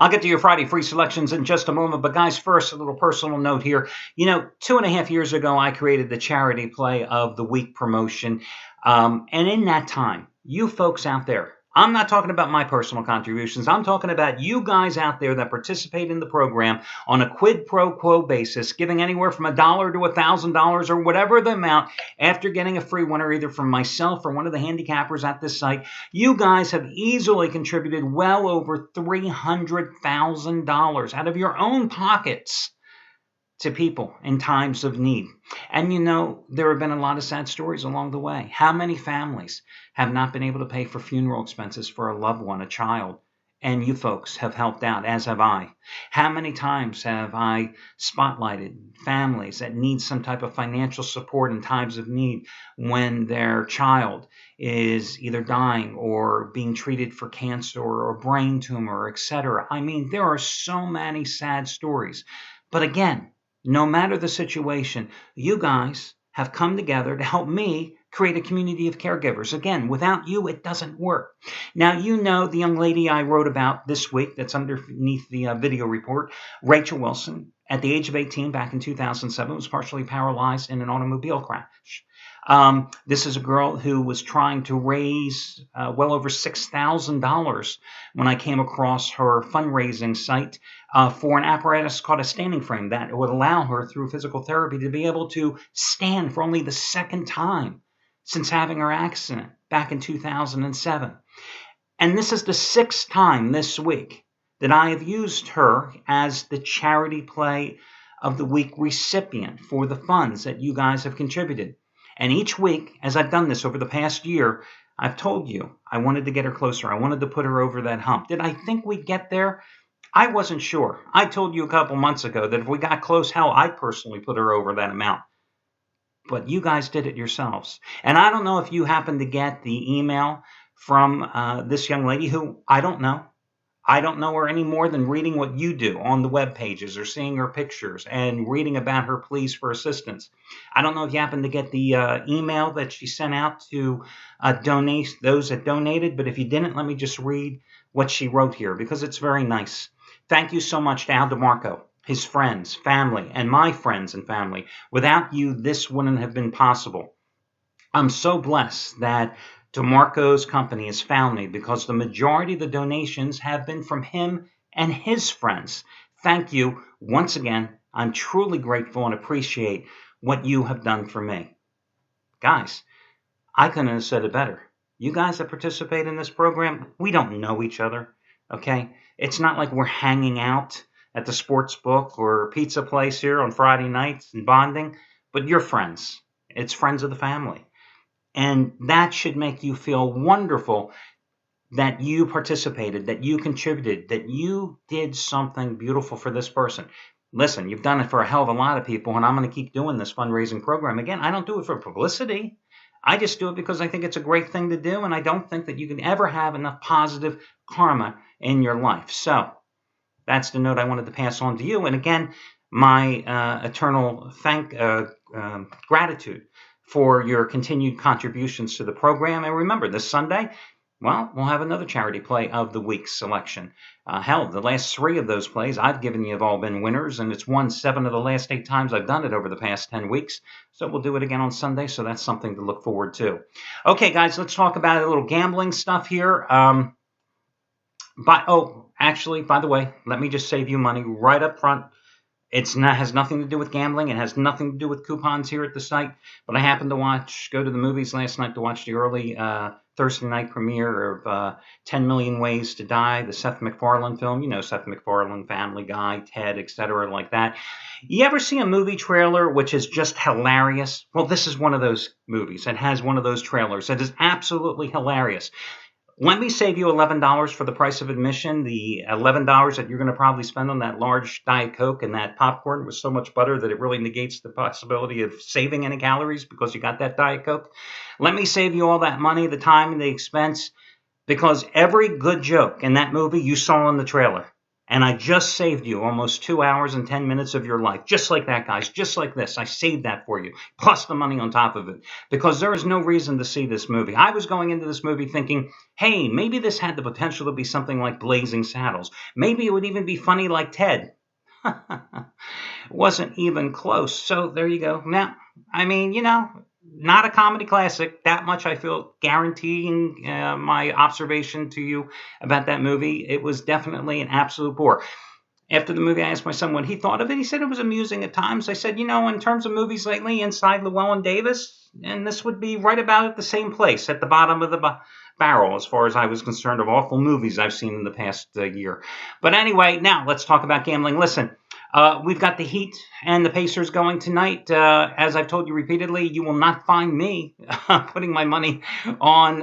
I'll get to your Friday free selections in just a moment. But guys, first, a little personal note here. 2.5 years ago, I created the Charity Play of the Week promotion. And in that time, you folks out there, I'm not talking about my personal contributions. I'm talking about you guys out there that participate in the program on a quid pro quo basis, giving anywhere from $1 to $1,000 or whatever the amount after getting a free winner either from myself or one of the handicappers at this site. You guys have easily contributed well over $300,000 out of your own pockets to people in times of need. And there have been a lot of sad stories along the way. How many families have not been able to pay for funeral expenses for a loved one, a child? And you folks have helped out, as have I. How many times have I spotlighted families that need some type of financial support in times of need when their child is either dying or being treated for cancer or brain tumor, etc. I mean, there are so many sad stories. But again, no matter the situation, you guys have come together to help me create a community of caregivers. Again, without you, it doesn't work. Now, the young lady I wrote about this week that's underneath the video report, Rachel Wilson, at the age of 18 back in 2007, was partially paralyzed in an automobile crash. This is a girl who was trying to raise well over $6,000 when I came across her fundraising site for an apparatus called a standing frame that would allow her through physical therapy to be able to stand for only the second time since having her accident back in 2007. And this is the 6th time this week that I have used her as the Charity Play of the Week recipient for the funds that you guys have contributed. And each week, as I've done this over the past year, I've told you I wanted to get her closer. I wanted to put her over that hump. Did I think we'd get there? I wasn't sure. I told you a couple months ago that if we got close, hell, I'd personally put her over that amount. But you guys did it yourselves. And I don't know if you happened to get the email from this young lady who I don't know. I don't know her any more than reading what you do on the web pages or seeing her pictures and reading about her pleas for assistance. I don't know if you happen to get the email that she sent out to donate those that donated, but if you didn't, let me just read what she wrote here because it's very nice. Thank you so much to Al DeMarco, his friends, family, and my friends and family. Without you, this wouldn't have been possible. I'm so blessed that DeMarco's company has found me because the majority of the donations have been from him and his friends. Thank you once again. I'm truly grateful and appreciate what you have done for me. Guys, I couldn't have said it better. You guys that participate in this program, we don't know each other, okay? It's not like we're hanging out at the sports book or pizza place here on Friday nights and bonding, but you're friends. It's friends of the family. And that should make you feel wonderful that you participated, that you contributed, that you did something beautiful for this person. Listen, you've done it for a hell of a lot of people, and I'm going to keep doing this fundraising program. Again, I don't do it for publicity. I just do it because I think it's a great thing to do, and I don't think that you can ever have enough positive karma in your life. So that's the note I wanted to pass on to you. And again, my eternal gratitude for your continued contributions to the program. And remember, this Sunday, well, we'll have another Charity Play of the Week selection. Hell, the last 3 of those plays I've given you have all been winners, and it's won 7 of the last 8 times I've done it over the past 10 weeks. So we'll do it again on Sunday, so that's something to look forward to. Okay, guys, let's talk about a little gambling stuff here. By the way, let me just save you money right up front. Has nothing to do with gambling. It has nothing to do with coupons here at the site. But I happened to go to the movies last night to watch the early Thursday night premiere of 10 Million Ways to Die, the Seth MacFarlane film. You know Seth MacFarlane, Family Guy, Ted, etc. like that. You ever see a movie trailer which is just hilarious? Well, this is one of those movies. It has one of those trailers that is absolutely hilarious. Let me save you $11 for the price of admission. The $11 that you're going to probably spend on that large Diet Coke and that popcorn with so much butter that it really negates the possibility of saving any calories because you got that Diet Coke. Let me save you all that money, the time, and the expense, because every good joke in that movie you saw in the trailer. And I just saved you almost 2 hours and 10 minutes of your life. Just like that, guys. Just like this. I saved that for you. Plus the money on top of it. Because there is no reason to see this movie. I was going into this movie thinking, hey, maybe this had the potential to be something like Blazing Saddles. Maybe it would even be funny like Ted. Wasn't even close. So there you go. Now, I mean, not a comedy classic. That much I feel guaranteeing my observation to you about that movie. It was definitely an absolute bore. After the movie, I asked my son what he thought of it. He said it was amusing at times. I said, in terms of movies lately, Inside Llewellyn Davis, and this would be right about at the same place, at the bottom of the barrel, as far as I was concerned, of awful movies I've seen in the past year. But anyway, now let's talk about gambling. Listen, we've got the Heat and the Pacers going tonight. As I've told you repeatedly, you will not find me putting my money on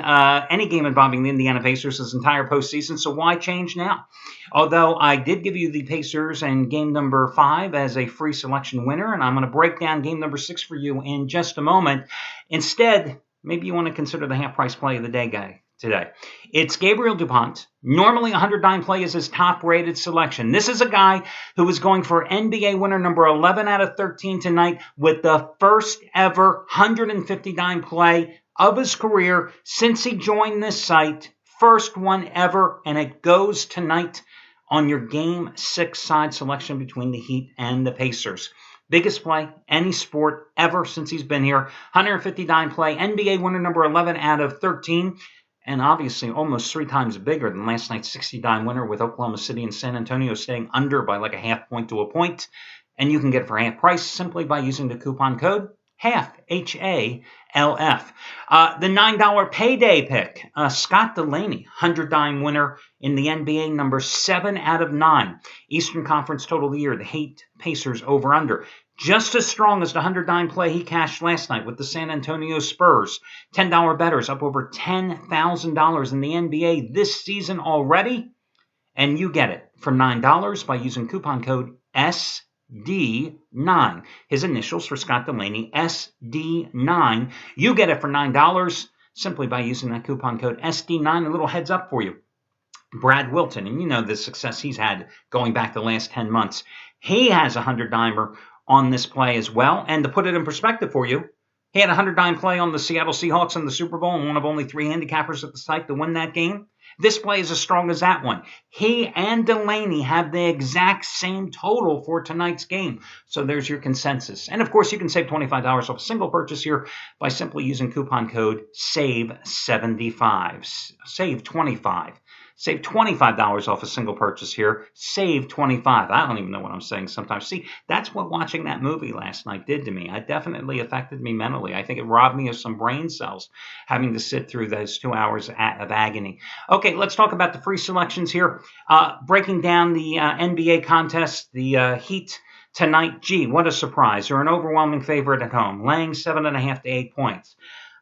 any game involving the Indiana Pacers this entire postseason, so why change now? Although I did give you the Pacers and game number 5 as a free selection winner, and I'm going to break down game number 6 for you in just a moment. Instead, maybe you want to consider the half-price play of the day guy today. It's Gabriel DuPont. Normally, 100-dime play is his top-rated selection. This is a guy who is going for NBA winner number 11 out of 13 tonight with the first ever 150-dime play of his career since he joined this site. First one ever, and it goes tonight on your Game 6 side selection between the Heat and the Pacers. Biggest play, any sport ever since he's been here. 150-dime play, NBA winner number 11 out of 13. And obviously almost 3 times bigger than last night's 60-dime winner with Oklahoma City and San Antonio staying under by like a half point to a point. And you can get it for half price simply by using the coupon code HALF, H-A-L-F. The $9 payday pick, Scott Delaney, 100-dime winner in the NBA, number 7 out of 9. Eastern Conference total of the year, the Heat Pacers over-under. Just as strong as the 100-dime play he cashed last night with the San Antonio Spurs. $10 bettors up over $10,000 in the NBA this season already. And you get it for $9 by using coupon code SD9. His initials for Scott Delaney, SD9. You get it for $9 simply by using that coupon code SD9. A little heads up for you. Brad Wilton, and you know the success he's had going back the last 10 months. He has a 100-dimer on this play as well. And to put it in perspective for you, he had a 100-dime play on the Seattle Seahawks in the Super Bowl and one of only 3 handicappers at the site to win that game. This play is as strong as that one. He and Delaney have the exact same total for tonight's game. So there's your consensus. And of course, you can save $25 off a single purchase here by simply using coupon code SAVE75. Save 25. Save $25 off a single purchase here. Save $25. I don't even know what I'm saying sometimes. See, that's what watching that movie last night did to me. It definitely affected me mentally. I think it robbed me of some brain cells having to sit through those 2 hours of agony. Okay, let's talk about the free selections here. Breaking down the NBA contest, the Heat tonight. Gee, what a surprise. They're an overwhelming favorite at home, laying 7.5 to 8 points.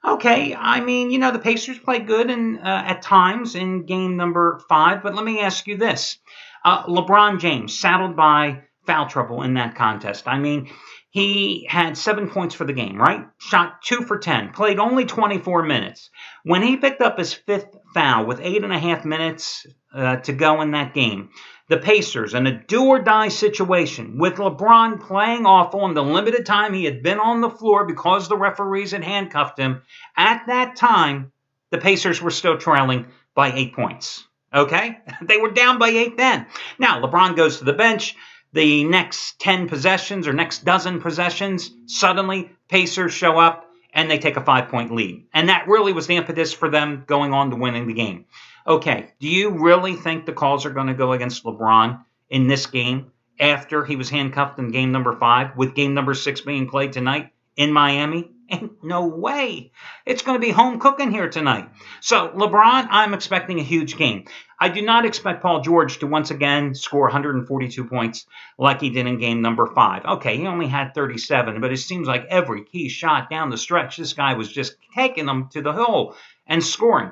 Okay, I mean, the Pacers played good at times in game number 5, but let me ask you this. LeBron James, saddled by foul trouble in that contest. I mean, he had 7 points for the game, right? Shot 2 for 10, played only 24 minutes. When he picked up his 5th foul with 8.5 minutes to go in that game, the Pacers, in a do-or-die situation, with LeBron playing awful in the limited time he had been on the floor because the referees had handcuffed him, at that time, the Pacers were still trailing by 8 points. Okay? They were down by 8 then. Now, LeBron goes to the bench. The next 10 possessions or next dozen possessions, suddenly Pacers show up and they take a 5-point lead. And that really was the impetus for them going on to winning the game. Okay, do you really think the calls are going to go against LeBron in this game after he was handcuffed in game number 5 with game number 6 being played tonight in Miami? Ain't no way. It's going to be home cooking here tonight. So, LeBron, I'm expecting a huge game. I do not expect Paul George to once again score 142 points like he did in game number 5. Okay, he only had 37, but it seems like every key shot down the stretch, this guy was just taking them to the hole and scoring.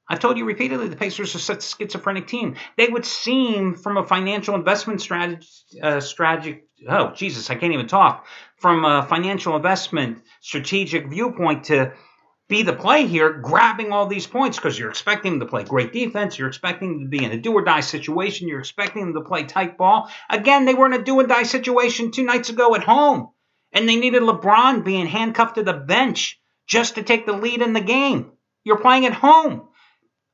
I've told you repeatedly the Pacers are such a schizophrenic team. They would seem, from a financial investment strategic viewpoint, to be the play here, grabbing all these points, because you're expecting them to play great defense. You're expecting them to be in a do-or-die situation. You're expecting them to play tight ball. Again, they were in a do-or-die situation 2 nights ago at home, and they needed LeBron being handcuffed to the bench just to take the lead in the game. You're playing at home.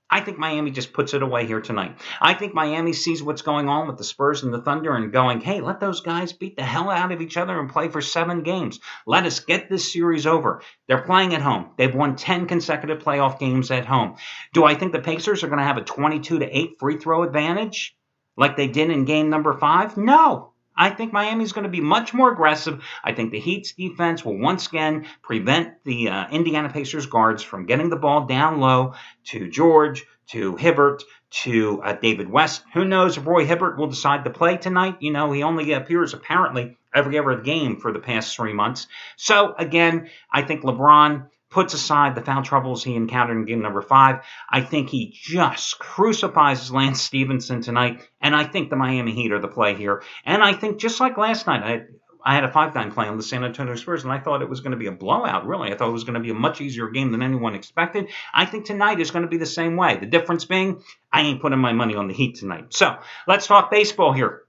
I think Miami just puts it away here tonight. I think Miami sees what's going on with the Spurs and the Thunder and going, hey, let those guys beat the hell out of each other and play for 7 games. Let us get this series over. They're playing at home. They've won 10 consecutive playoff games at home. Do I think the Pacers are going to have a 22-8 free throw advantage like they did in game number 5? No. I think Miami's going to be much more aggressive. I think the Heat's defense will once again prevent the Indiana Pacers guards from getting the ball down low to George, to Hibbert, to David West. Who knows if Roy Hibbert will decide to play tonight? You know, he only appears apparently every other game for the past 3 months. So, again, I think LeBron puts aside the foul troubles he encountered in game number 5. I think he just crucifies Lance Stevenson tonight, and I think the Miami Heat are the play here. And I think just like last night, I had a 5-9 play on the San Antonio Spurs, and I thought it was going to be a blowout, really. I thought it was going to be a much easier game than anyone expected. I think tonight is going to be the same way. The difference being, I ain't putting my money on the Heat tonight. So, let's talk baseball here.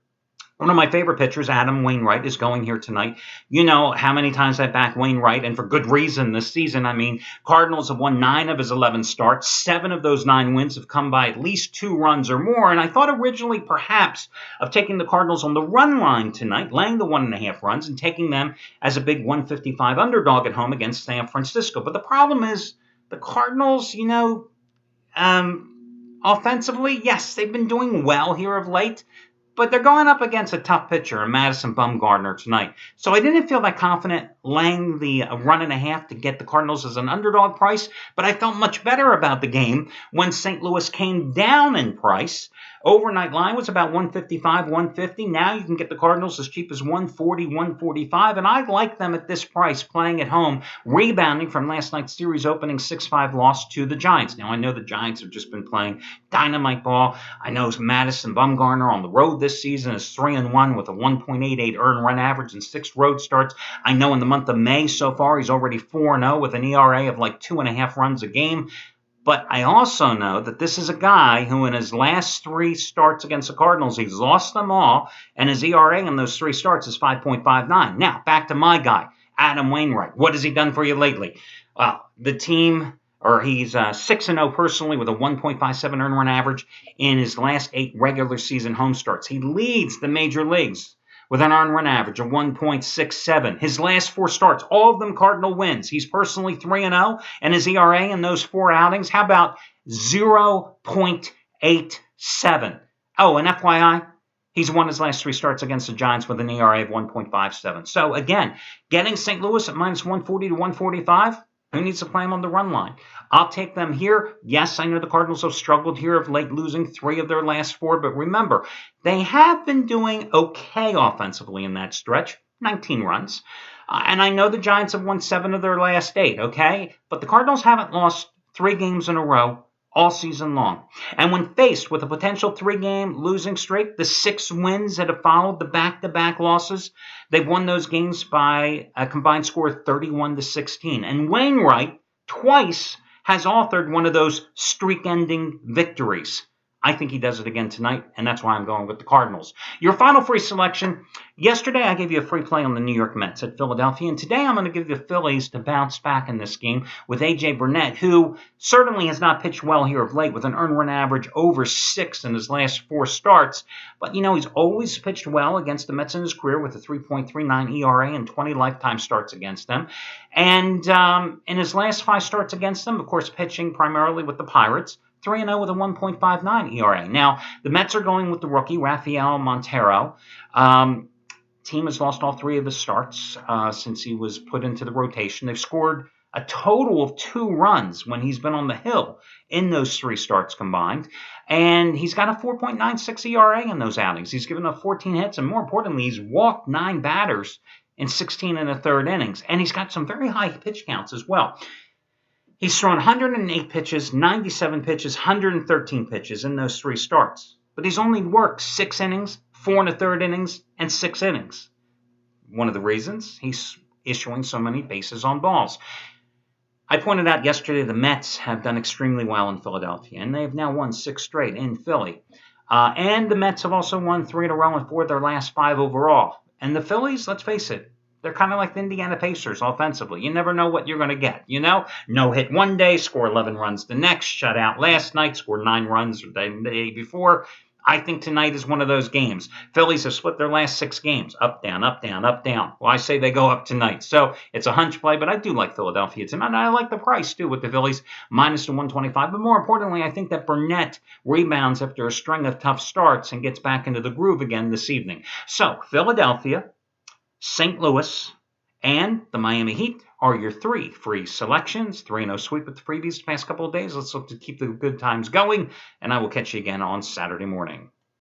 One of my favorite pitchers, Adam Wainwright, is going here tonight. You know how many times I back Wainwright, and for good reason this season. I mean, Cardinals have won 9 of his 11 starts. 7 of those 9 wins have come by at least 2 runs or more. And I thought originally perhaps of taking the Cardinals on the run line tonight, laying the 1.5 runs, and taking them as a big 155 underdog at home against San Francisco. But the problem is the Cardinals, you know, offensively, yes, they've been doing well here of late. But they're going up against a tough pitcher, Madison Bumgarner, tonight. So I didn't feel that confident laying the 1.5 to get the Cardinals as an underdog price, but I felt much better about the game when St. Louis came down in price. Overnight line was about 155, 150. Now you can get the Cardinals as cheap as 140, 145, and I like them at this price playing at home, rebounding from last night's series opening 6-5 loss to the Giants. Now I know the Giants have just been playing dynamite ball. I know Madison Bumgarner on the road this season is 3-1 with a 1.88 earned run average and 6 road starts. I know in the month of May so far he's already 4-0 with an ERA of like 2.5 runs a game. But I also know that this is a guy who in his last 3 starts against the Cardinals, he's lost them all, and his ERA in those 3 starts is 5.59. Now, back to my guy, Adam Wainwright. What has he done for you lately? Well, the team, or he's 6-0 personally with a 1.57 earned run average in his last 8 regular season home starts. He leads the major leagues with an earned run average of 1.67. His last 4 starts, all of them Cardinal wins. He's personally 3-0, and his ERA in those 4 outings, how about 0.87? Oh, and FYI, he's won his last 3 starts against the Giants with an ERA of 1.57. So again, getting St. Louis at minus 140 to 145, who needs to play him on the run line? I'll take them here. Yes, I know the Cardinals have struggled here of late, losing 3 of their last 4. But remember, they have been doing okay offensively in that stretch, 19 runs. And I know the Giants have won 7 of their last 8, okay? But the Cardinals haven't lost 3 games in a row all season long. And when faced with a potential 3-game losing streak, the 6 wins that have followed the back-to-back losses, they've won those games by a combined score of 31-16. And Wainwright twice has authored one of those streak-ending victories. I think he does it again tonight, and that's why I'm going with the Cardinals. Your final free selection. Yesterday, I gave you a free play on the New York Mets at Philadelphia, and today I'm going to give you the Phillies to bounce back in this game with A.J. Burnett, who certainly has not pitched well here of late with an earned run average over 6 in his last 4 starts. But, you know, he's always pitched well against the Mets in his career with a 3.39 ERA and 20 lifetime starts against them. And in his last 5 starts against them, of course, pitching primarily with the Pirates, 3-0 with a 1.59 ERA. Now, the Mets are going with the rookie, Rafael Montero. Team has lost all 3 of his starts since he was put into the rotation. They've scored a total of 2 runs when he's been on the hill in those 3 starts combined. And he's got a 4.96 ERA in those outings. He's given up 14 hits, and more importantly, he's walked 9 batters in 16 1/3 innings. And he's got some very high pitch counts as well. He's thrown 108 pitches, 97 pitches, 113 pitches in those 3 starts. But he's only worked 6 innings, 4 1/3 innings, and 6 innings. One of the reasons, he's issuing so many bases on balls. I pointed out yesterday the Mets have done extremely well in Philadelphia, and they've now won 6 straight in Philly. And the Mets have also won 3 in a row and 4 of their last 5 overall. And the Phillies, let's face it, they're kind of like the Indiana Pacers offensively. You never know what you're going to get, you know? No hit one day, score 11 runs the next, shut out last night, score 9 runs the day before. I think tonight is one of those games. Phillies have split their last 6 games. Up, down, up, down, up, down. Well, I say they go up tonight. So it's a hunch play, but I do like Philadelphia tonight. And I like the price, too, with the Phillies minus the 125. But more importantly, I think that Burnett rebounds after a string of tough starts and gets back into the groove again this evening. So Philadelphia, St. Louis, and the Miami Heat are your 3 free selections. 3-0 sweep with the freebies the past couple of days. Let's look to keep the good times going, and I will catch you again on Saturday morning.